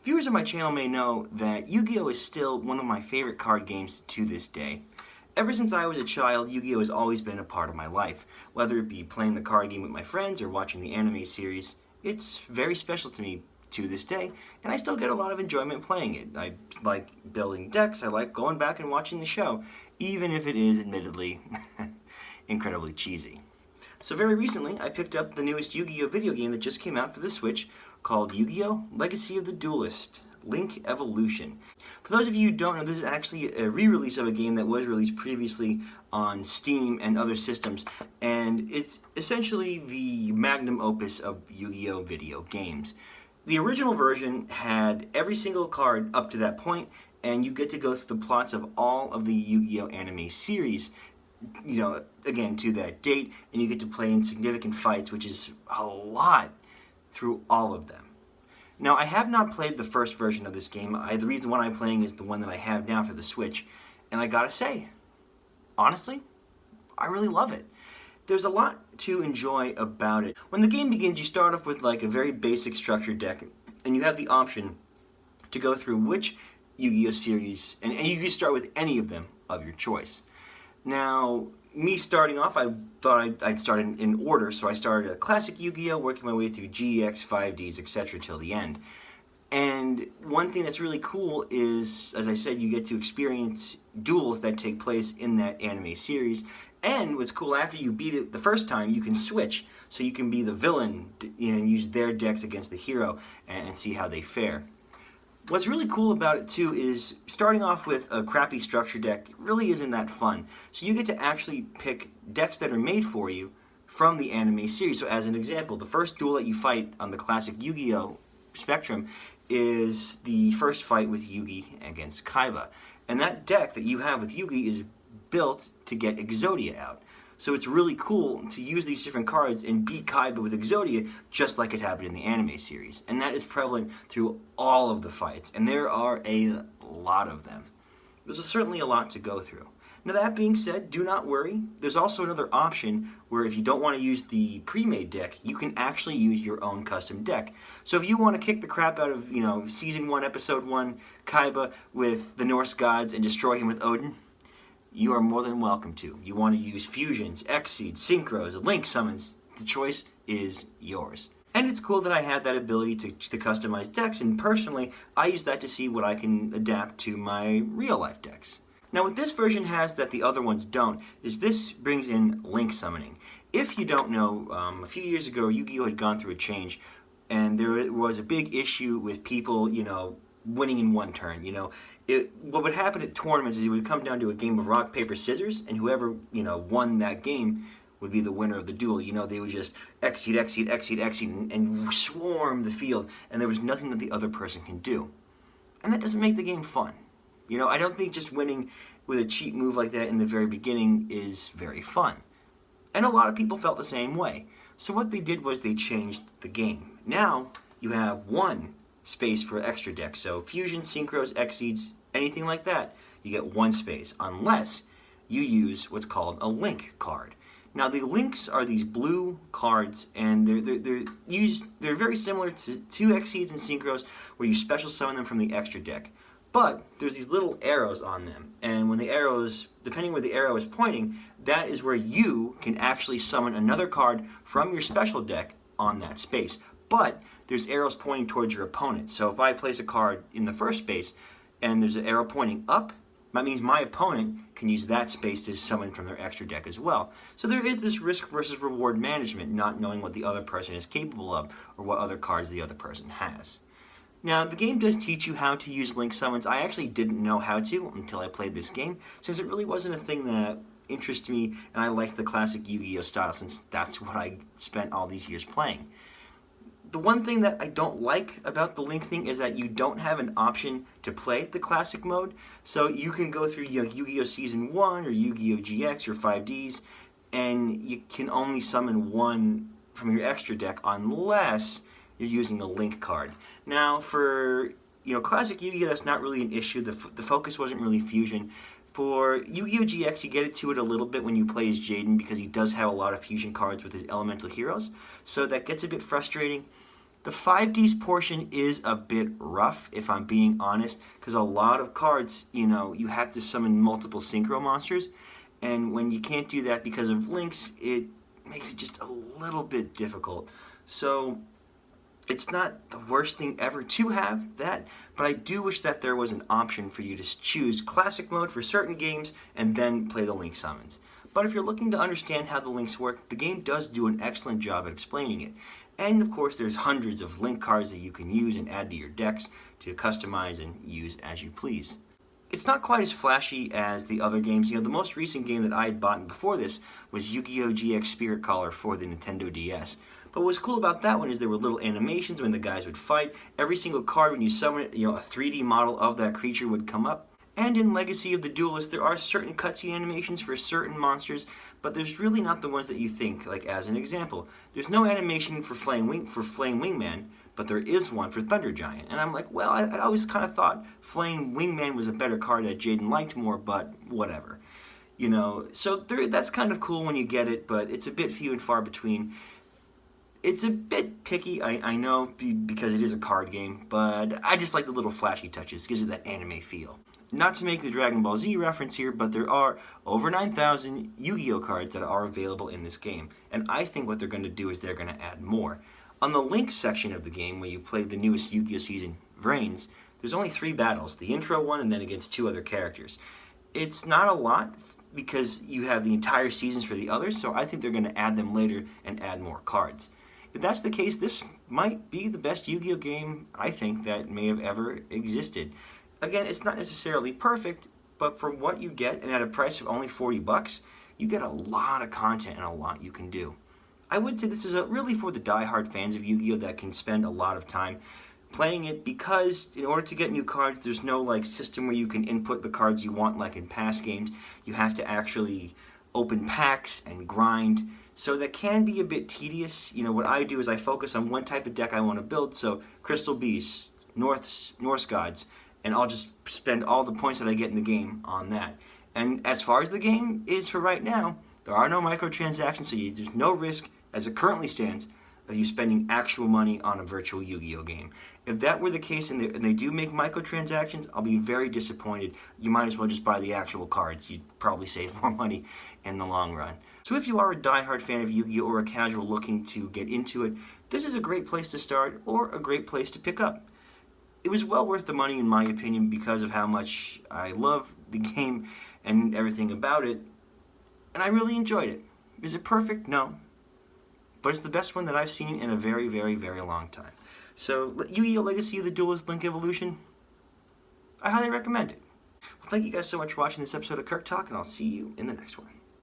Viewers of my channel may know that Yu-Gi-Oh! Is still one of my favorite card games to this day. Ever since I was a child, Yu-Gi-Oh! Has always been a part of my life. Whether it be playing the card game with my friends or watching the anime series, it's very special to me to this day, and I still get a lot of enjoyment playing it. I like building decks, I like going back and watching the show, even if it is admittedly incredibly cheesy. So very recently, I picked up the newest Yu-Gi-Oh! Video game that just came out for the Switch called Yu-Gi-Oh! Legacy of the Duelist, Link Evolution. For those of you who don't know, this is actually a re-release of a game that was released previously on Steam and other systems, and it's essentially the magnum opus of Yu-Gi-Oh! Video games. The original version had every single card up to that point, and you get to go through the plots of all of the Yu-Gi-Oh! Anime series, again, to that date, and you get to play in significant fights, which is a lot through all of them. Now, I have not played the first version of this game. The reason why I'm playing is the one that I have now for the Switch, and I gotta say, honestly, I really love it. There's a lot to enjoy about it. When the game begins, you start off with like a very basic structured deck, and you have the option to go through which Yu-Gi-Oh! Series, and you can start with any of them of your choice. Now, me starting off, I thought I'd start in order, so I started a classic Yu-Gi-Oh!, working my way through GX, 5Ds, etc. till the end. And one thing that's really cool is, as I said, you get to experience duels that take place in that anime series. And what's cool, after you beat it the first time, you can switch. So you can be the villain, and use their decks against the hero and see how they fare. What's really cool about it too is starting off with a crappy structure deck really isn't that fun. So you get to actually pick decks that are made for you from the anime series. So as an example, the first duel that you fight on the classic Yu-Gi-Oh! Spectrum is the first fight with Yugi against Kaiba. And that deck that you have with Yugi is built to get Exodia out. So it's really cool to use these different cards and beat Kaiba with Exodia just like it happened in the anime series. And that is prevalent through all of the fights, and there are a lot of them. There's certainly a lot to go through. Now that being said, do not worry. There's also another option where if you don't want to use the pre-made deck, you can actually use your own custom deck. So if you want to kick the crap out of, Season 1, Episode 1 Kaiba with the Norse gods and destroy him with Odin, you are more than welcome to. You want to use fusions, X-Seeds, Synchros, Link Summons, the choice is yours. And it's cool that I have that ability to customize decks, and personally, I use that to see what I can adapt to my real-life decks. Now what this version has that the other ones don't, is this brings in Link Summoning. If you don't know, a few years ago, Yu-Gi-Oh! Had gone through a change, and there was a big issue with people, winning in one turn. What would happen at tournaments is it would come down to a game of rock, paper, scissors, and whoever, won that game would be the winner of the duel. They would just X-Seed, X-Seed, X-Seed, X-Seed, and swarm the field, and there was nothing that the other person can do. And that doesn't make the game fun. I don't think just winning with a cheat move like that in the very beginning is very fun. And a lot of people felt the same way. So what they did was they changed the game. Now, you have one space for extra decks. So fusion, synchros, X-Seeds, anything like that, you get one space, unless you use what's called a link card. Now the links are these blue cards, and they're very similar to X-Seeds and synchros, where you special summon them from the extra deck. But there's these little arrows on them, and when the arrows, depending where the arrow is pointing, that is where you can actually summon another card from your special deck on that space. But there's arrows pointing towards your opponent. So if I place a card in the first space and there's an arrow pointing up, that means my opponent can use that space to summon from their extra deck as well. So there is this risk versus reward management, not knowing what the other person is capable of or what other cards the other person has. Now, the game does teach you how to use link summons. I actually didn't know how to until I played this game, since it really wasn't a thing that interested me, and I liked the classic Yu-Gi-Oh! Style, since that's what I spent all these years playing. The one thing that I don't like about the Link thing is that you don't have an option to play the classic mode. So you can go through Yu-Gi-Oh! Season 1 or Yu-Gi-Oh! GX or 5Ds, and you can only summon one from your extra deck unless you're using a Link card. Now for classic Yu-Gi-Oh! That's not really an issue. The focus wasn't really fusion. For Yu-Gi-Oh! GX, you get to it a little bit when you play as Jaden, because he does have a lot of fusion cards with his elemental heroes. So that gets a bit frustrating. The 5Ds portion is a bit rough, if I'm being honest, because a lot of cards, you have to summon multiple synchro monsters, and when you can't do that because of links, it makes it just a little bit difficult. So it's not the worst thing ever to have that, but I do wish that there was an option for you to choose classic mode for certain games and then play the link summons. But if you're looking to understand how the links work, the game does do an excellent job at explaining it. And of course there's hundreds of link cards that you can use and add to your decks to customize and use as you please. It's not quite as flashy as the other games. The most recent game that I had bought before this was Yu-Gi-Oh! GX Spirit Caller for the Nintendo DS. But what's cool about that one is there were little animations when the guys would fight. Every single card, when you summon it, a 3D model of that creature would come up. And in Legacy of the Duelist, there are certain cutscene animations for certain monsters, but there's really not the ones that you think. Like as an example, there's no animation for Flame Wingman, but there is one for Thunder Giant. And I'm like, well, I always kind of thought Flame Wingman was a better card that Jaden liked more, but whatever. So that's kind of cool when you get it, but it's a bit few and far between. It's a bit picky, I know, because it is a card game, but I just like the little flashy touches. It gives it that anime feel. Not to make the Dragon Ball Z reference here, but there are over 9,000 Yu-Gi-Oh cards that are available in this game. And I think what they're going to do is they're going to add more. On the Link section of the game, where you play the newest Yu-Gi-Oh season, Vrains, there's only 3 battles. The intro one and then against 2 other characters. It's not a lot because you have the entire seasons for the others, so I think they're going to add them later and add more cards. If that's the case, this might be the best Yu-Gi-Oh game, I think, that may have ever existed. Again, it's not necessarily perfect, but for what you get, and at a price of only $40, you get a lot of content and a lot you can do. I would say this is really for the die-hard fans of Yu-Gi-Oh that can spend a lot of time playing it, because in order to get new cards, there's no system where you can input the cards you want like in past games. You have to actually open packs and grind. So that can be a bit tedious. What I do is I focus on one type of deck I want to build, so Crystal Beasts, Norse Gods, and I'll just spend all the points that I get in the game on that. And as far as the game is for right now, there are no microtransactions, so there's no risk, as it currently stands, of you spending actual money on a virtual Yu-Gi-Oh game. If that were the case and they do make microtransactions, I'll be very disappointed. You might as well just buy the actual cards. You'd probably save more money in the long run. So if you are a die-hard fan of Yu-Gi-Oh or a casual looking to get into it, this is a great place to start or a great place to pick up. It was well worth the money in my opinion because of how much I love the game and everything about it, and I really enjoyed it. Is it perfect? No. But it's the best one that I've seen in a very, very, very long time. So, Yu-Gi-Oh! Legacy of the Duelist Link Evolution, I highly recommend it. Well, thank you guys so much for watching this episode of Kirk Talk, and I'll see you in the next one.